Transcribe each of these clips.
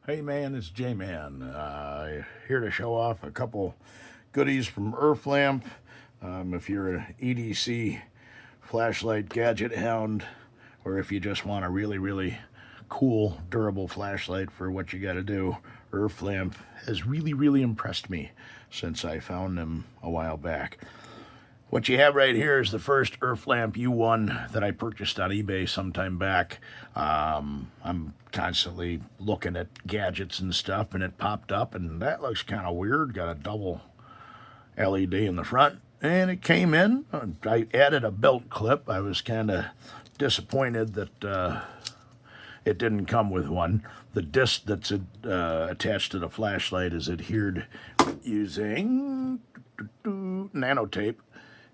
Hey man, it's J-Man. Here to show off a couple goodies from Urflamp. If you're an EDC flashlight gadget hound, or if you just want a really cool, durable flashlight for what you got to do, Urflamp has really impressed me since I found them a while back. What you have right here is the first Urflamp U1 that I purchased on eBay sometime back. I'm constantly looking at gadgets and stuff, and it popped up, and that looks kind of weird. Got a double LED in the front, and it came in. I added a belt clip. I was kind of disappointed that it didn't come with one. The disc that's attached to the flashlight is adhered using nanotape.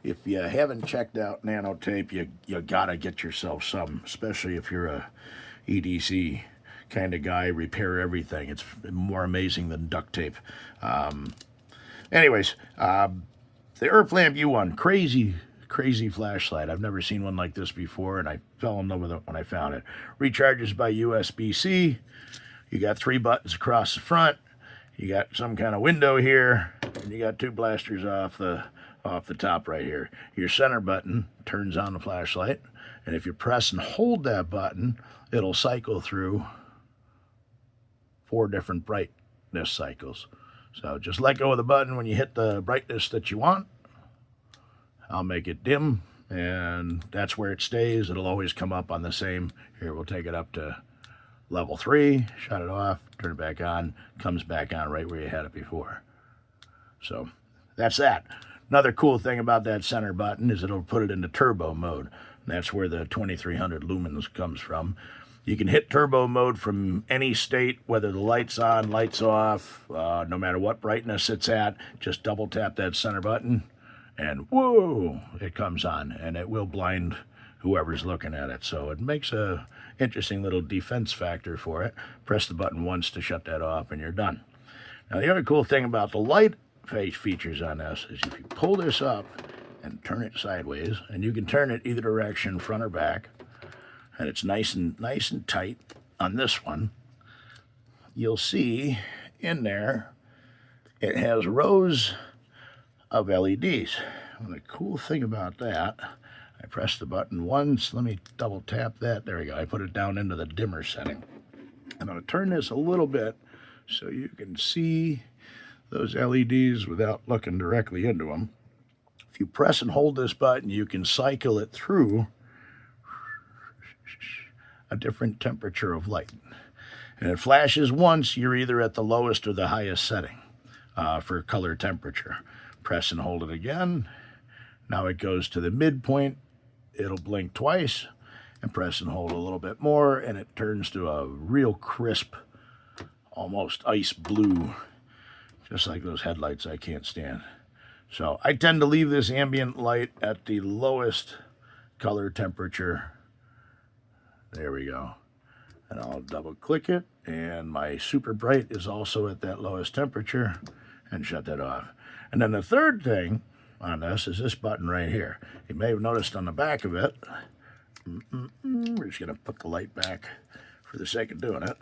If you haven't checked out nanotape, you gotta get yourself some, especially if you're a EDC kind of guy, repair everything. It's more amazing than duct tape. Anyways, the Urflamp U1, crazy flashlight. I've never seen one like this before, and I fell in love with it when I found it. Recharges by USB-C. You got 3 buttons across the front. You got some kind of window here, and you got 2 blasters off the top right here. Your center button turns on the flashlight, and if you press and hold that button, it'll cycle through 4 different brightness cycles. So just let go of the button when you hit the brightness that you want. I'll make it dim, and that's where it stays. It'll always come up on the same. Here, we'll take it up to level 3, shut it off, turn it back on, comes back on right where you had it before. So that's that. Another cool thing about that center button is it'll put it into turbo mode. That's where the 2300 lumens comes from. You can hit turbo mode from any state, whether the light's on, light's off, no matter what brightness it's at. Just double tap that center button, and whoa, it comes on, and it will blind whoever's looking at it. So it makes a interesting little defense factor for it. Press the button once to shut that off, and you're done. Now, the other cool thing about the light features on this is if you pull this up and turn it sideways, and you can turn it either direction, front or back, and it's nice and tight on this one, you'll see in there it has rows of LEDs. And the cool thing about that, I press the button once. Let me double tap that. There we go. I put it down into the dimmer setting. I'm going to turn this a little bit so you can see those LEDs without looking directly into them. If you press and hold this button, you can cycle it through a different temperature of light. And it flashes once, you're either at the lowest or the highest setting for color temperature. Press and hold it again. Now it goes to the midpoint. It'll blink twice, and press and hold a little bit more, and it turns to a real crisp, almost ice blue, just like those headlights I can't stand. So I tend to leave this ambient light at the lowest color temperature. There we go. And I'll double click it, and my super bright is also at that lowest temperature, and shut that off. And then the third thing on this is this button right here. You may have noticed on the back of it, we're just going to put the light back for the sake of doing it.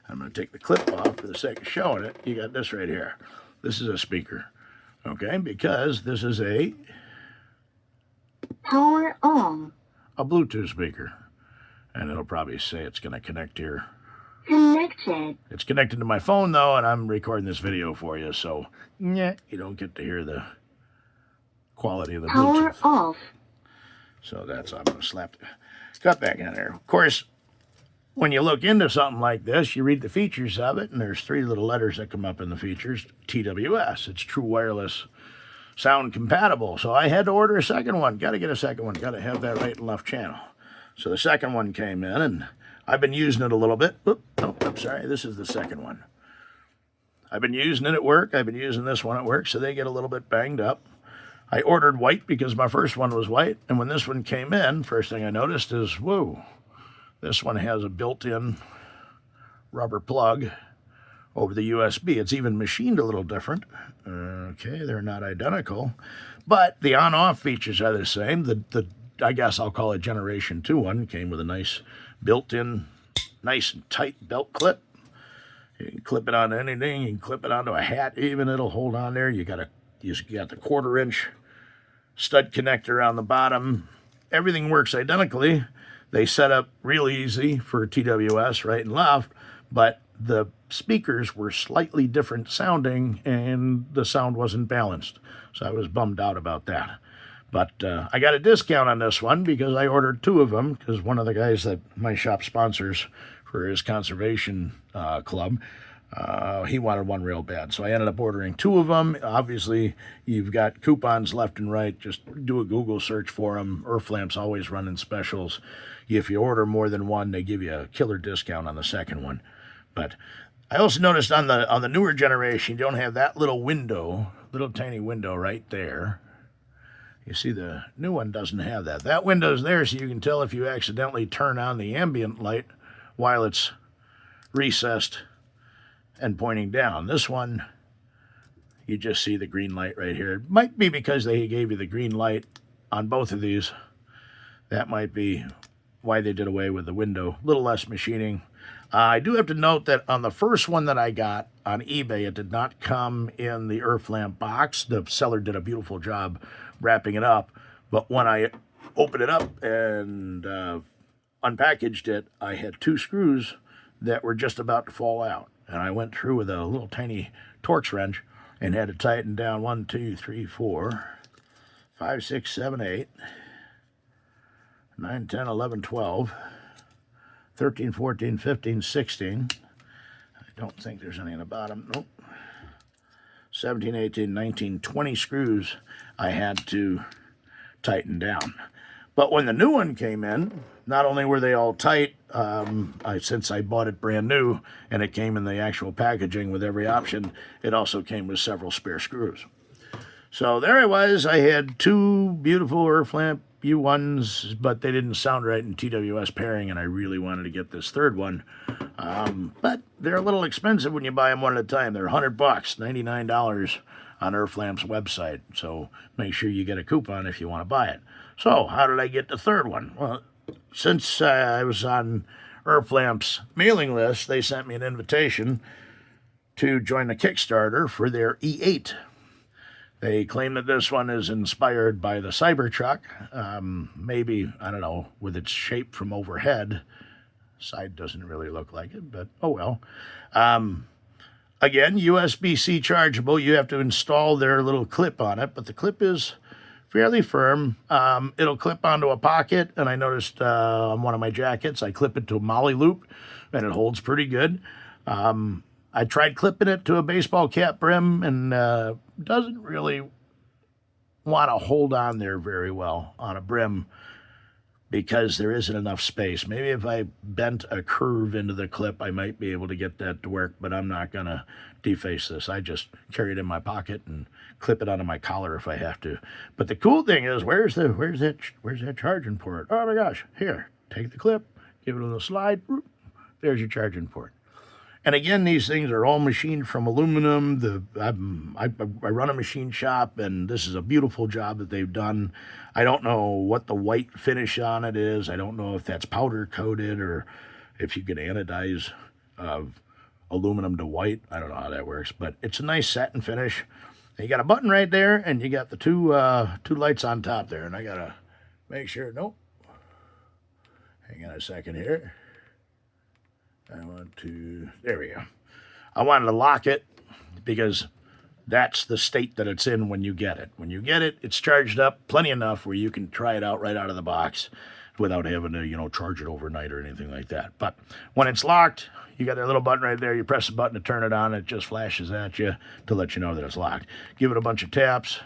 I'm going to take the clip off for the sake of showing it. You got this right here. This is a speaker, okay? Because this is a power on, a Bluetooth speaker. And it'll probably say it's going to connect here. Connected. It's connected to my phone, though, and I'm recording this video for you, so yeah, you don't get to hear the quality of the Power Bluetooth. off. So that's, I'm going to slap the cut back in there. Of course, when you look into something like this, you read the features of it, and there's 3 little letters that come up in the features. TWS. It's true wireless sound compatible. So I had to order a second one. Got to get a second one. Got to have that right and left channel. So the second one came in, and I've been using it a little bit. I'm sorry. This is the second one. I've been using it at work. I've been using this one at work, so they get a little bit banged up. I ordered white because my first one was white, and when this one came in, first thing I noticed is, whoa, this one has a built-in rubber plug over the USB. It's even machined a little different. Okay, they're not identical, but the on-off features are the same. The I guess I'll call it Generation 2 one, came with a nice built-in, nice and tight belt clip. You can clip it onto anything. You can clip it onto a hat even. It'll hold on there. You got the 1/4-inch stud connector on the bottom. Everything works identically. They set up real easy for TWS, right and left, but the speakers were slightly different sounding and the sound wasn't balanced. So I was bummed out about that. But I got a discount on this one because I ordered 2 of them, because one of the guys that my shop sponsors for his conservation club, he wanted one real bad. So I ended up ordering 2 of them. Obviously, you've got coupons left and right. Just do a Google search for them. Urflamp's always running specials. If you order more than one, they give you a killer discount on the second one. But I also noticed on the newer generation, you don't have that little window, little tiny window right there. You see, the new one doesn't have that. That window's there so you can tell if you accidentally turn on the ambient light while it's recessed and pointing down. This one, you just see the green light right here. It might be because they gave you the green light on both of these. That might be why they did away with the window. A little less machining. I do have to note that on the first one that I got on eBay, it did not come in the Urflamp box. The seller did a beautiful job wrapping it up. But when I opened it up and unpackaged it, I had 2 screws that were just about to fall out. And I went through with a little tiny Torx wrench and had to tighten down 1, 2, 3, 4, 5, 6, 7, 8, 9, 10, 11, 12, 13, 14, 15, 16. I don't think there's any in the bottom. Nope. 17, 18, 19, 20 screws I had to tighten down. But when the new one came in, not only were they all tight, since I bought it brand new and it came in the actual packaging with every option, it also came with several spare screws. So there I was. I had 2 beautiful Urflamp U1s, but they didn't sound right in TWS pairing, and I really wanted to get this 3rd one. But they're a little expensive when you buy them one at a time. They're $100, $99 on Urflamp's website. So make sure you get a coupon if you want to buy it. So how did I get the 3rd one? Well, since I was on Urflamp's mailing list, they sent me an invitation to join the Kickstarter for their E8. They claim that this one is inspired by the Cybertruck. Maybe, I don't know, with its shape from overhead. Side doesn't really look like it, but oh well. Again, USB-C chargeable. You have to install their little clip on it, but the clip is fairly firm. It'll clip onto a pocket, and I noticed on one of my jackets, I clip it to a molly loop, and it holds pretty good. I tried clipping it to a baseball cap brim, and doesn't really want to hold on there very well on a brim because there isn't enough space. Maybe if I bent a curve into the clip, I might be able to get that to work, but I'm not going to deface this. I just carry it in my pocket and clip it onto my collar if I have to. But the cool thing is, where's that charging port? Oh my gosh, here, take the clip, give it a little slide, there's your charging port. And again, these things are all machined from aluminum. I run a machine shop, and this is a beautiful job that they've done. I don't know what the white finish on it is. I don't know if that's powder coated or if you can anodize aluminum to white. I don't know how that works, but it's a nice satin finish. And you got a button right there, and you got the two lights on top there. And I gotta make sure. Nope. Hang on a second here. There we go. I wanted to lock it because that's the state that it's in when you get it. When you get it, it's charged up plenty enough where you can try it out right out of the box without having to, charge it overnight or anything like that. But when it's locked, you got that little button right there. You press the button to turn it on. It just flashes at you to let you know that it's locked. Give it a bunch of taps,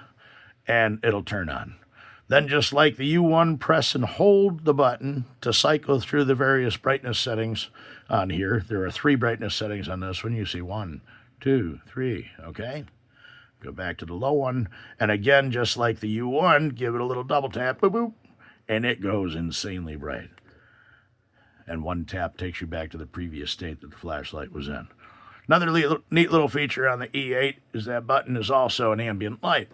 and it'll turn on. Then, just like the U1, press and hold the button to cycle through the various brightness settings on here. There are 3 brightness settings on this one. You see 1, 2, 3, okay? Go back to the low one. And again, just like the U1, give it a little double tap, boop, boop, and it goes insanely bright. And 1 tap takes you back to the previous state that the flashlight was in. Another neat little feature on the E8 is that button is also an ambient light.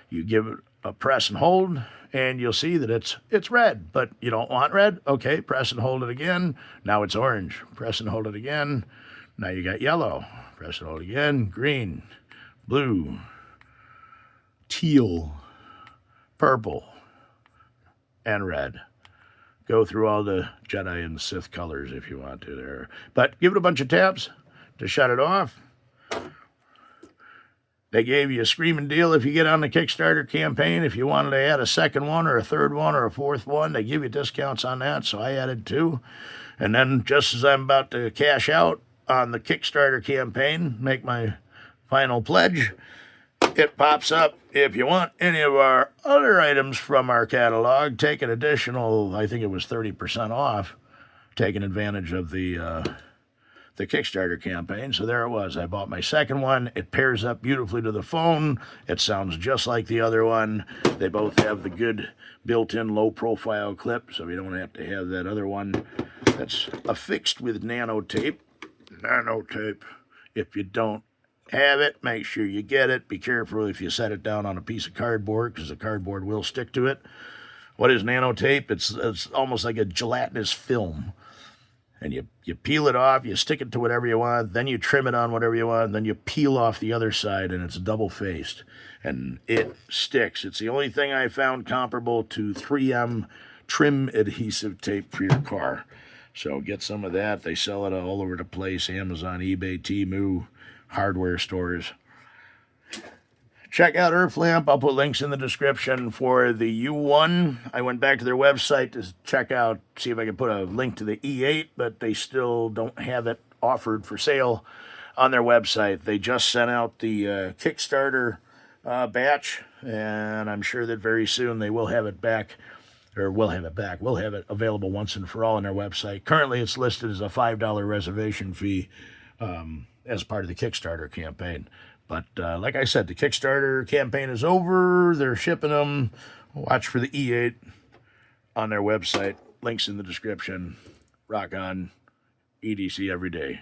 You give it a press and hold, and you'll see that it's red, but you don't want red. Okay, press and hold it again. Now it's orange. Press and hold it again. Now you got yellow. Press it all again. Green, blue, teal, purple, and red. Go through all the Jedi and Sith colors if you want to there. But give it a bunch of taps to shut it off. They gave you a screaming deal if you get on the Kickstarter campaign. If you wanted to add a second one or a third one or a fourth one, they give you discounts on that. So I added 2. And then just as I'm about to cash out on the Kickstarter campaign, make my final pledge, it pops up. If you want any of our other items from our catalog, take an additional, I think it was 30% off, taking advantage of the Kickstarter campaign. So there it was. I bought my second one. It pairs up beautifully to the phone. It sounds just like the other one. They both have the good built-in low-profile clip, so you don't have to have that other one that's affixed with nano tape. Nano tape. If you don't have it, make sure you get it. Be careful if you set it down on a piece of cardboard, because the cardboard will stick to it. What is nano tape? It's almost like a gelatinous film. And you peel it off, you stick it to whatever you want, then you trim it on whatever you want, and then you peel off the other side, and it's double-faced. And it sticks. It's the only thing I found comparable to 3M trim adhesive tape for your car. So get some of that. They sell it all over the place, Amazon, eBay, Temu, hardware stores. Check out Urflamp. I'll put links in the description for the U1. I went back to their website to check out, see if I could put a link to the E8, but they still don't have it offered for sale on their website. They just sent out the Kickstarter batch, and I'm sure that very soon they will have it back, or we'll have it back. We'll have it available once and for all on their website. Currently, it's listed as a $5 reservation fee as part of the Kickstarter campaign. But like I said, the Kickstarter campaign is over. They're shipping them. Watch for the E8 on their website. Links in the description. Rock on. EDC every day.